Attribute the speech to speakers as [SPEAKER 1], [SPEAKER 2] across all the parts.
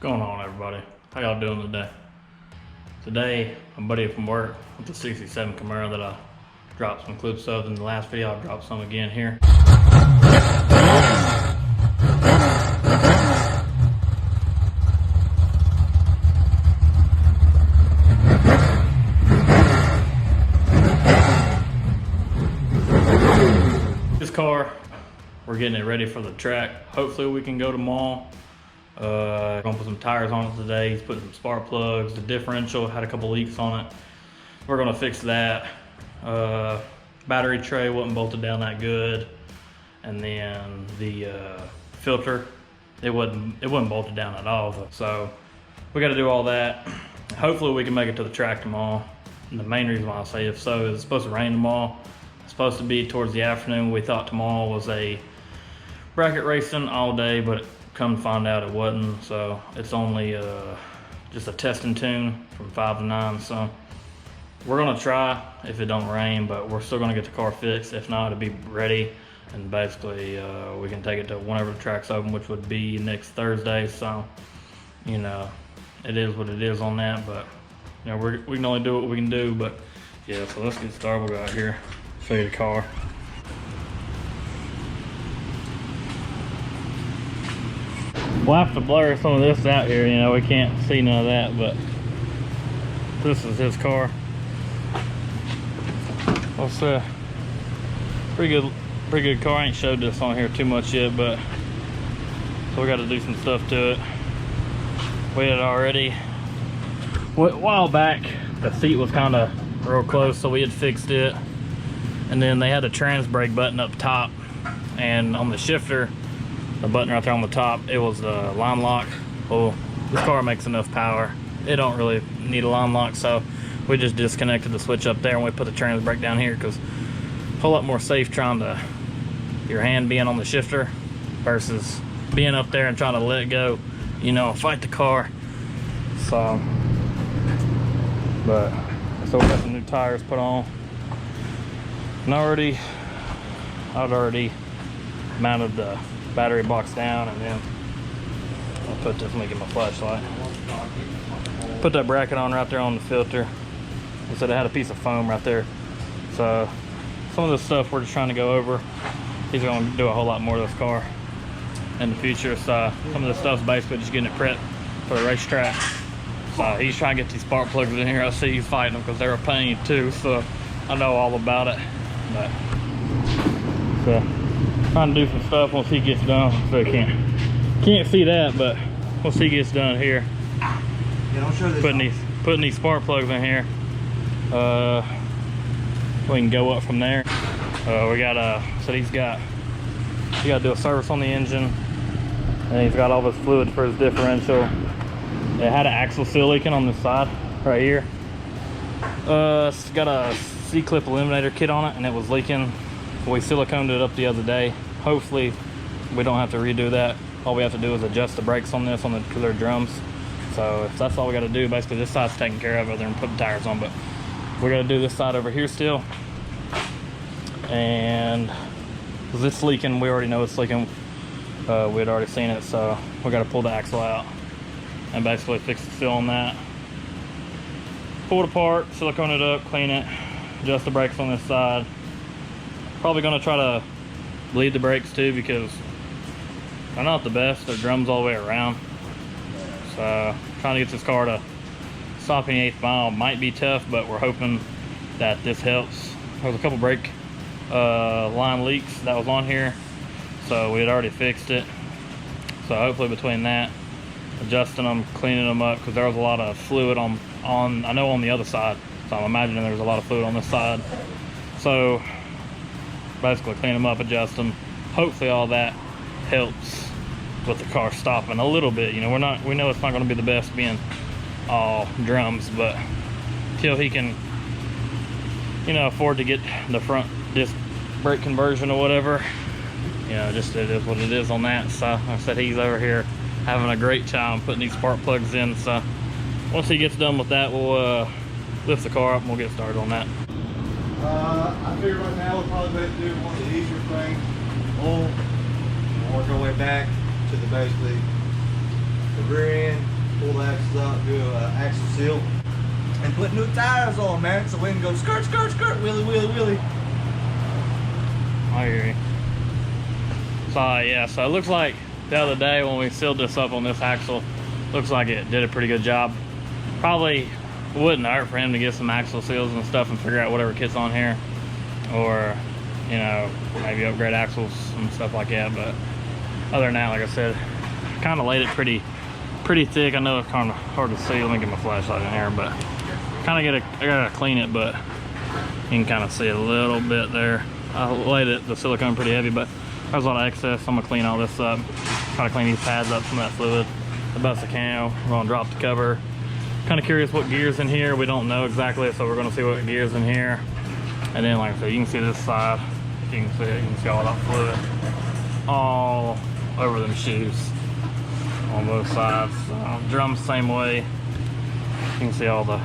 [SPEAKER 1] going on, everybody? How y'all doing today? Today, a buddy from work with the 67 Camaro that I dropped some clips of in the last video. I'll drop some again here. This car, we're getting it ready for the track. Hopefully we can go tomorrow. Gonna put some tires on it today. He's putting some spark plugs. The differential had a couple leaks on it. We're gonna fix that. Battery tray wasn't bolted down that good, and then the filter, it wasn't bolted down at all. So we got to do all that. Hopefully we can make it to the track tomorrow. And the main reason why I say if so is it's supposed to rain tomorrow. It's supposed to be towards the afternoon. We thought tomorrow was a bracket racing all day, but come to find out it wasn't. So it's only just a test and tune from 5 to 9. So we're gonna try if it don't rain, but we're still gonna get the car fixed. If not, it'll be ready, and basically we can take it to whenever the track's open, which would be next Thursday. So, you know, it is what it is on that, but you know, we can only do what we can do. But yeah, so let's get started. We'll go out here, show you the car. We'll have to blur some of this out here, you know, we can't see none of that, but this is his car. It's a pretty good car. I ain't showed this on here too much yet, but so we got to do some stuff to it. We had already, a while back, the seat was kind of real close, so we had fixed it. And then they had the trans brake button up top, and on the shifter, the button right there on the top, it was the line lock. Well, this car makes enough power. It don't really need a line lock, so we just disconnected the switch up there and we put the trans brake down here, because a whole lot more safe trying to, your hand being on the shifter versus being up there and trying to let go, you know, fight the car. So, but, so we got some new tires put on. And I'd already mounted the battery box down, and then I'll put this, let me get my flashlight. Put that bracket on right there on the filter. So it had a piece of foam right there. So some of this stuff we're just trying to go over. He's going to do a whole lot more of this car in the future. So some of this stuff's basically just getting it prepped for the racetrack. So he's trying to get these spark plugs in here. I see you fighting them because they're a pain too. So I know all about it. But so trying to do some stuff once he gets done. So you can't see that, but once he gets done here,
[SPEAKER 2] yeah, don't show this
[SPEAKER 1] putting these spark plugs in here. We can go up from there. We got so he's got to do a service on the engine, and he's got all this fluid for his differential. It had an axle seal leaking on this side right here. It's got a C-clip eliminator kit on it, and it was leaking. We siliconed it up the other day. Hopefully we don't have to redo that. All we have to do is adjust the brakes on this, because they're drums. So if that's all we got to do, basically this side's taken care of other than putting tires on. But we got to do this side over here still. And because it's leaking, we already know it's leaking. We had already seen it, so we got to pull the axle out and basically fix the seal on that. Pull it apart, silicone it up, clean it, adjust the brakes on this side. Probably going to try to bleed the brakes too, because they're not the best. They're drums all the way around. So trying to get this car to stop in the 8th mile might be tough, but we're hoping that this helps. There was a couple brake line leaks that was on here, so we had already fixed it. So hopefully between that, adjusting them, cleaning them up, because there was a lot of fluid on I know on the other side, so I'm imagining there's a lot of fluid on this side. So basically clean them up, adjust them. Hopefully all that helps with the car stopping a little bit. You know, we know it's not going to be the best being all drums, but until he can, you know, afford to get the front disc brake conversion or whatever, you know, just it is what it is on that. So like I said, he's over here having a great time putting these spark plugs in. So once he gets done with that, we'll lift the car up and we'll get started on that.
[SPEAKER 2] I figure right now we'll probably better do one of the easier things. We'll work our way back to basically the the rear end, pull the axles out, do an axle seal, and put new tires on, man, so we can go skirt, skirt, skirt, wheelie, wheelie, wheelie.
[SPEAKER 1] I hear you. So yeah, so it looks like the other day when we sealed this up on this axle, looks like it did a pretty good job. Probably wouldn't hurt for him to get some axle seals and stuff and figure out whatever kit's on here, or you know, maybe upgrade axles and stuff like that. But other than that, like I said, kind of laid it pretty thick. I know it's kind of hard to see. Let me get my flashlight in here, but kind of I gotta clean it, but you can kind of see it a little bit there. I laid it, the silicone pretty heavy, but there's a lot of excess. I'm gonna clean all this up, try to clean these pads up, some of that fluid the best I can. We're gonna drop the cover. Kind of curious what gear's in here. We don't know exactly, so we're gonna see what gear's in here. And then, like I said, you can see this side. You can see it. You can see all that fluid all over them shoes on both sides. Drums same way. You can see all the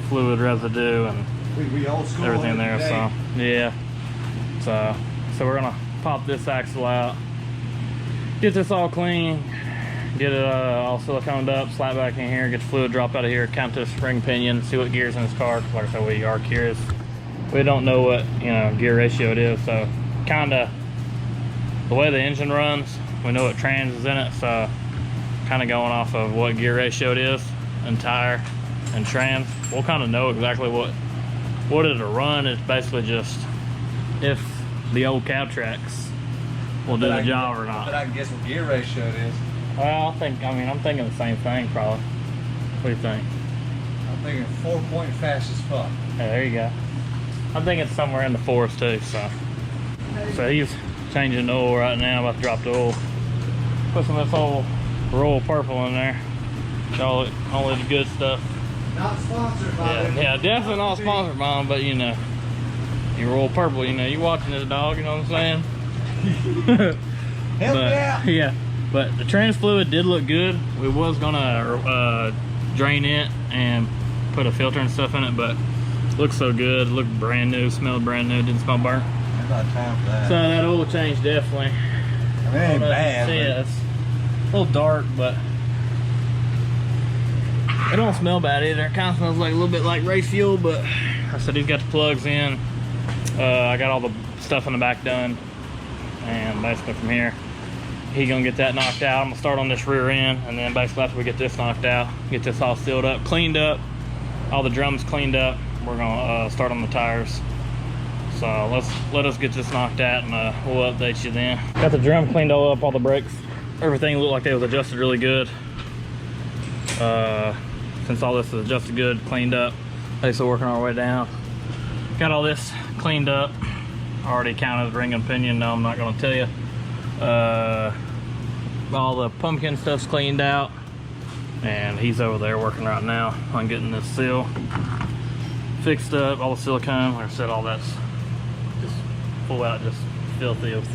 [SPEAKER 1] fluid residue and
[SPEAKER 2] We old school
[SPEAKER 1] everything there. So yeah. So we're gonna pop this axle out, get this all clean, get it all siliconed up, slap back in here, get the fluid drop out of here, count this spring pinion, see what gear's in this car. Like I said, we are curious. We don't know what, you know, gear ratio it is, so kind of the way the engine runs, we know what trans is in it, so kind of going off of what gear ratio it is and tire and trans, we'll kind of know exactly what it'll run. It's basically just if the old cab tracks will do the job or not.
[SPEAKER 2] But I can guess what gear ratio it is.
[SPEAKER 1] Well, I'm thinking the same thing probably. What do you think?
[SPEAKER 2] I'm thinking 4-point fast as fuck.
[SPEAKER 1] Yeah, there you go. I think it's somewhere in the fours too, so he's changing the oil right now, about to drop the oil. Put some of this old Royal Purple in there. All the good stuff.
[SPEAKER 2] Not sponsored by them.
[SPEAKER 1] Yeah, definitely not sponsored by them, but you know, you Royal Purple, you know, you watching this dog, you know what I'm saying?
[SPEAKER 2] Hell yeah!
[SPEAKER 1] Yeah, but the trans fluid did look good. We was gonna drain it and put a filter and stuff in it, but looks so good, looked brand new, smelled brand new, didn't smell burnt.
[SPEAKER 2] There's not time for that.
[SPEAKER 1] So that oil change definitely.
[SPEAKER 2] I mean, it ain't bad.
[SPEAKER 1] Yeah, it's a little dark, but it don't smell bad either. It kind of smells like a little bit like race fuel, but I said he's got the plugs in. I got all the stuff in the back done, and basically from here, he's gonna get that knocked out. I'm gonna start on this rear end, and then basically after we get this knocked out, get this all sealed up, cleaned up, all the drums cleaned up, we're gonna start on the tires. So let us get this knocked out, and we'll update you then. Got the drum cleaned all up, all the brakes, everything looked like they was adjusted really good. Since all this is adjusted good, cleaned up, basically working our way down. Got all this cleaned up. Already counted ring and pinion. No, I'm not gonna tell you. All the pumpkin stuff's cleaned out, and he's over there working right now on getting this seal fixed up. All the silicone, like I said, all that's just full out, just filthy with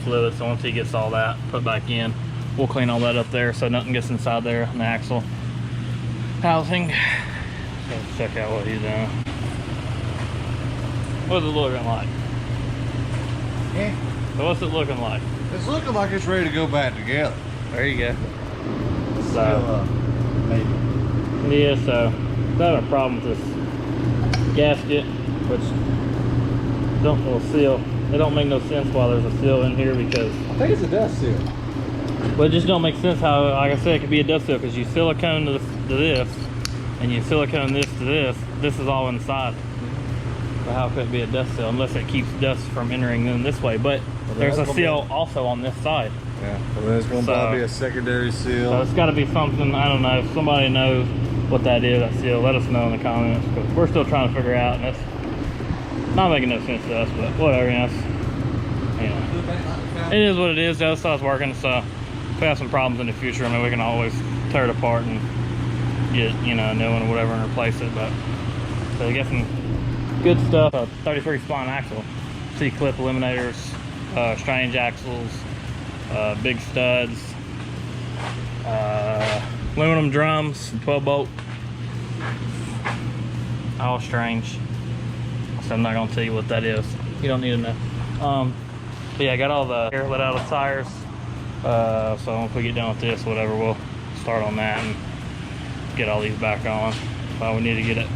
[SPEAKER 1] fluid. So once he gets all that put back in, we'll clean all that up there so nothing gets inside there on the axle housing. Let's check out what he's doing. What's it looking like?
[SPEAKER 2] Yeah.
[SPEAKER 1] So what's it looking like?
[SPEAKER 2] It's looking like it's ready to go back together.
[SPEAKER 1] There you go. So
[SPEAKER 2] Still, maybe.
[SPEAKER 1] yeah, so I'm having a problem with this gasket, which don't know seal. It don't make no sense why there's a seal in here, because
[SPEAKER 2] I think it's a dust seal.
[SPEAKER 1] but it just don't make sense how, like I said, it could be a dust seal, because you silicone to this and you silicone this to this. This is all inside. So how could it be a dust seal unless it keeps dust from entering in this way? But there's a seal also on this side.
[SPEAKER 2] Yeah, well, there's going to probably be a secondary seal.
[SPEAKER 1] So it's got to be something, I don't know, if somebody knows what that is, that seal, let us know in the comments, because we're still trying to figure it out, and it's not making no sense to us, but whatever, you know. It is what it is. The other side's working, so if we have some problems in the future, I mean, we can always tear it apart and get, you know, a new one or whatever and replace it. But so you get some good stuff. A 33 spline axle, C-clip eliminators, strange axles, big studs, aluminum drums, 12 bolt, all strange. So I'm not gonna tell you what that is. You don't need to know. But yeah, I got all the air let out of the tires. So if we get done with this, whatever, we'll start on that and get all these back on. But we need to get it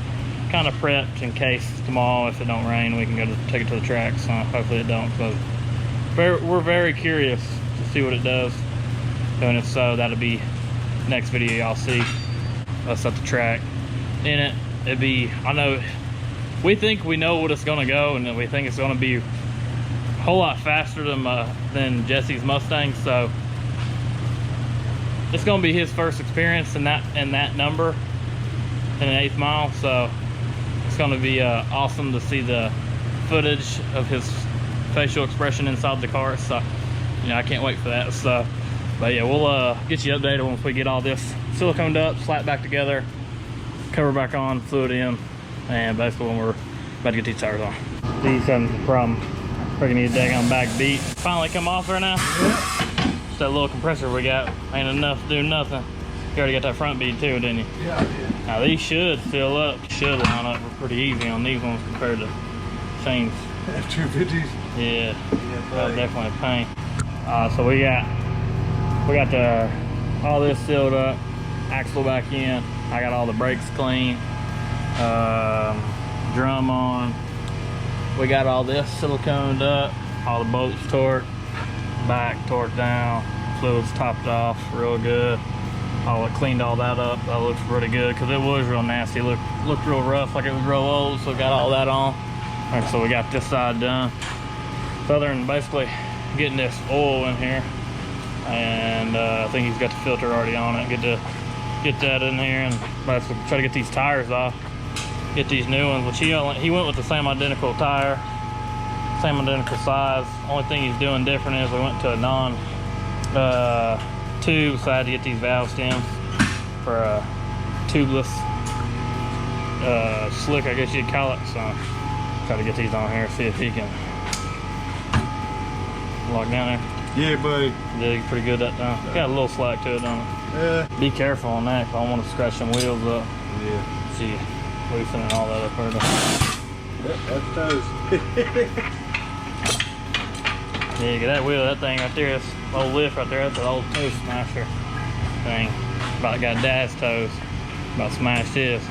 [SPEAKER 1] kind of prepped in case tomorrow, if it don't rain, we can go to take it to the track. So hopefully it don't. So we're very curious to see what it does. And if so, that'll be next video y'all see us at the track in it. It'd be, I know we think we know what it's gonna go, and we think it's gonna be a whole lot faster than Jesse's Mustang. So it's gonna be his first experience in that number in an 1/8 mile. So it's gonna be awesome to see the footage of his facial expression inside the car. So I can't wait for that. So but yeah, we'll get you updated once we get all this siliconed up, slap back together, cover back on, fluid in, and basically when we're about to get these tires on. These having the problem. Freaking need a daggone back beat. Finally come off there now.
[SPEAKER 2] Yeah.
[SPEAKER 1] Just that little compressor we got ain't enough to do nothing. You already got that front bead too, didn't you?
[SPEAKER 2] Yeah, I did.
[SPEAKER 1] Now these should fill up, should line up pretty easy on these ones compared to Shane's.
[SPEAKER 2] F-250s.
[SPEAKER 1] Yeah, definitely a pain. So we got all this sealed up, axle back in. I got all the brakes clean, drum on. We got all this siliconed up, all the bolts torqued, back torqued down, fluids topped off real good. I cleaned all that up. That looks pretty good because it was real nasty. Looked real rough, like it was real old. So got all that on. All right, so we got this side done. So other than basically getting this oil in here, and I think he's got the filter already on it. Get that in here and basically try to get these tires off. Get these new ones, which he went with the same identical tire, same identical size. Only thing he's doing different is we went to a non tube, so I had to get these valve stems for a tubeless slick, I guess you'd call it. So try to get these on here, see if he can lock down there.
[SPEAKER 2] Yeah, buddy.
[SPEAKER 1] Did pretty good that time. Got a little slack to it, don't it?
[SPEAKER 2] Yeah.
[SPEAKER 1] Be careful on that, 'cause I don't want to scratch them wheels up.
[SPEAKER 2] Yeah.
[SPEAKER 1] See, loosening all that up further.
[SPEAKER 2] Yep, that's toes.
[SPEAKER 1] Yeah, get that wheel, that thing right there, this old lift right there, that's an old toe smasher thing. About got Dad's toes. About smashed his.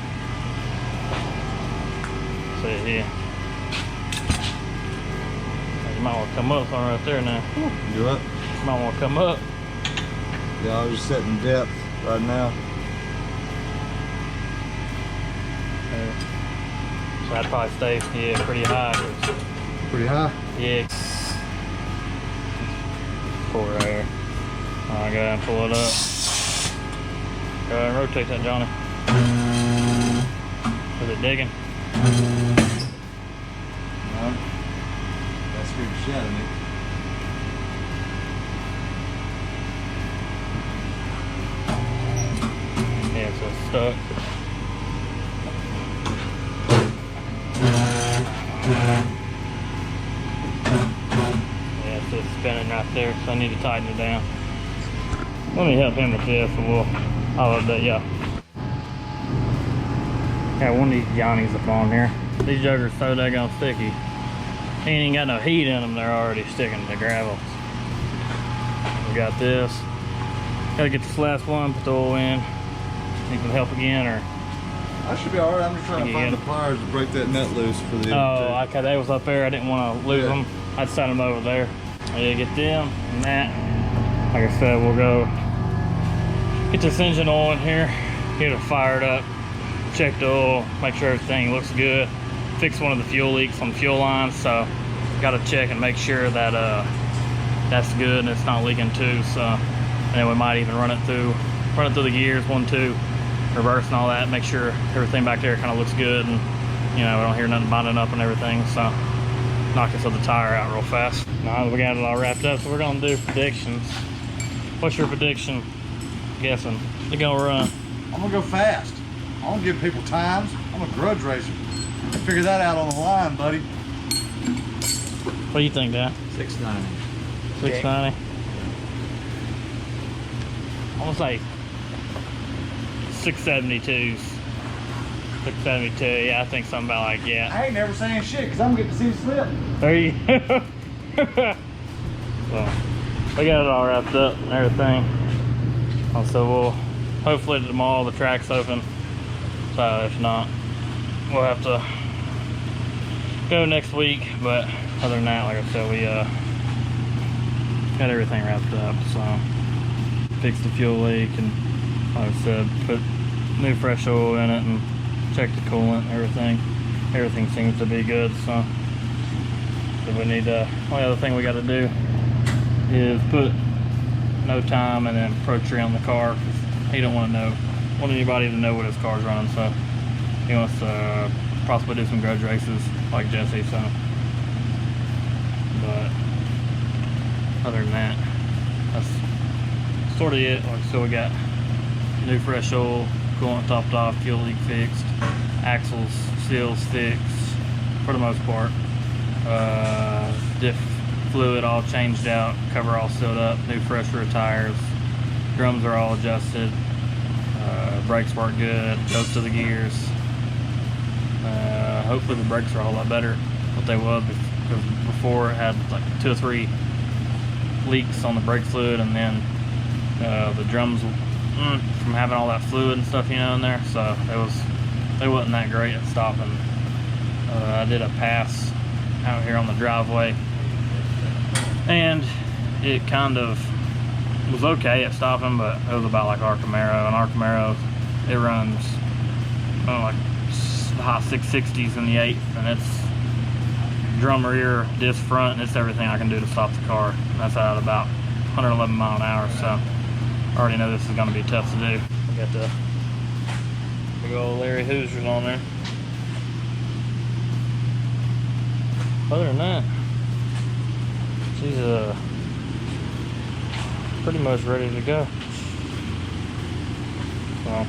[SPEAKER 1] See here. You might want to come up on right there now.
[SPEAKER 2] You up?
[SPEAKER 1] You might want to come up.
[SPEAKER 2] Yeah, I was just setting depth right now.
[SPEAKER 1] So I'd probably stay, yeah, pretty high.
[SPEAKER 2] Pretty high?
[SPEAKER 1] Yeah. Pull right here. Alright, go ahead and pull it up. Go ahead and rotate that, Johnny. Is it digging?
[SPEAKER 2] No. That scared the shit out of me.
[SPEAKER 1] Yeah, so it's stuck. Yeah, so it's spinning right there, so I need to tighten it down. Let me help him with this, and I'll update y'all. Got one of these Johnnies up on here. These juggers so daggone sticky. He ain't even got no heat in them, they're already sticking to gravel. We got this. Gotta get this last one, put the oil in. Need some help again, or?
[SPEAKER 2] I should be alright. I'm just trying to find the pliers to break that nut loose for the other two.
[SPEAKER 1] Okay, they was up there. I didn't want to lose them. I'd set them over there. Yeah, get them and that. Like I said, we'll go get this engine oil in here, get it fired up, check the oil, make sure everything looks good. Fix one of the fuel leaks on the fuel line, so got to check and make sure that that's good and it's not leaking too. So, and then we might even run it through the gears, 1, 2, reverse and all that. Make sure everything back there kind of looks good, and we don't hear nothing binding up and everything. So, knock this other tire out real fast. Now we got it all wrapped up, so we're gonna do predictions. What's your prediction? Guessing they're gonna run.
[SPEAKER 2] I'm gonna go fast. I don't give people times. I'm a grudge racer. Figure that out on the line, buddy.
[SPEAKER 1] What do you think, Dan?
[SPEAKER 2] 690.
[SPEAKER 1] 690. I'm gonna say 672s. 672. Yeah, I think something about like, yeah.
[SPEAKER 2] I ain't never saying shit because I'm getting to see the slip.
[SPEAKER 1] There you go. So, we got it all wrapped up and everything. So we'll hopefully tomorrow the track's open. So if not, we'll have to go next week. But other than that, like I said, we got everything wrapped up. So fixed the fuel leak, and like I said, put new fresh oil in it and checked the coolant and everything. Everything seems to be good. So we need only other thing we got to do is put no time and then Pro Tree on the car, because he don't want anybody to know what his car's running. So he wants to possibly do some grudge races like Jesse. So, but other than that, that's sort of it. So we got new fresh oil, coolant topped off, fuel leak fixed, axles, seals fixed for the most part. Diff fluid all changed out, cover all sealed up, new fresh rear tires, drums are all adjusted, brakes work good, goes to the gears. Hopefully the brakes are a whole lot better what they was, because before it had like 2 or 3 leaks on the brake fluid, and then the drums from having all that fluid and stuff, you know, in there. So they wasn't that great at stopping. I did a pass out here on the driveway, and it kind of was okay at stopping, but it was about like our Camaro, and our Camaro, it runs like the high 660s in the 8th, and it's drum rear, disc front, and it's everything I can do to stop the car. And that's at about 111 mile an hour, so I already know this is going to be tough to do. We got the big old Larry Hoosiers on there. Other than that, she's pretty much ready to go. So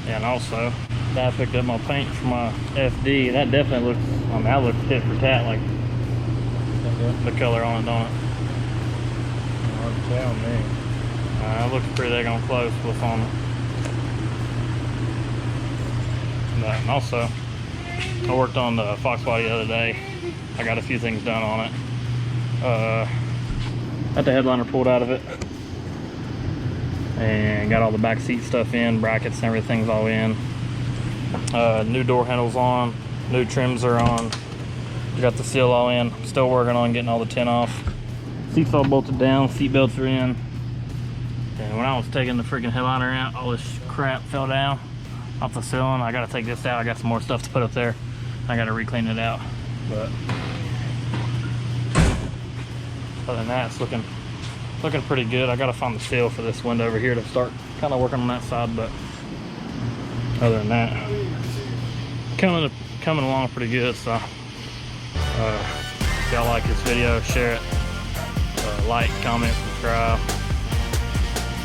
[SPEAKER 1] yeah, and also I picked up my paint for my FD. That definitely looks, I mean, that looks tit for tat, like the color on it, don't it?
[SPEAKER 2] Tell me.
[SPEAKER 1] It looks pretty daggone close with on it. But, and also, I worked on the Fox body the other day. I got a few things done on it. Got the headliner pulled out of it, and got all the back seat stuff in, brackets and everything's all in. New door handles on, new trims are on. Got the seal all in. Still working on getting all the tin off. Seats all bolted down, seat belts are in. And when I was taking the freaking headliner out, all this crap fell down off the ceiling. I gotta take this out. I got some more stuff to put up there. I gotta re-clean it out. But other than that, it's looking pretty good. I gotta find the seal for this window over here to start kind of working on that side. But other than that, coming along pretty good. So if y'all like this video, share it. Like, comment, subscribe.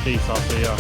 [SPEAKER 1] Peace. I'll see y'all.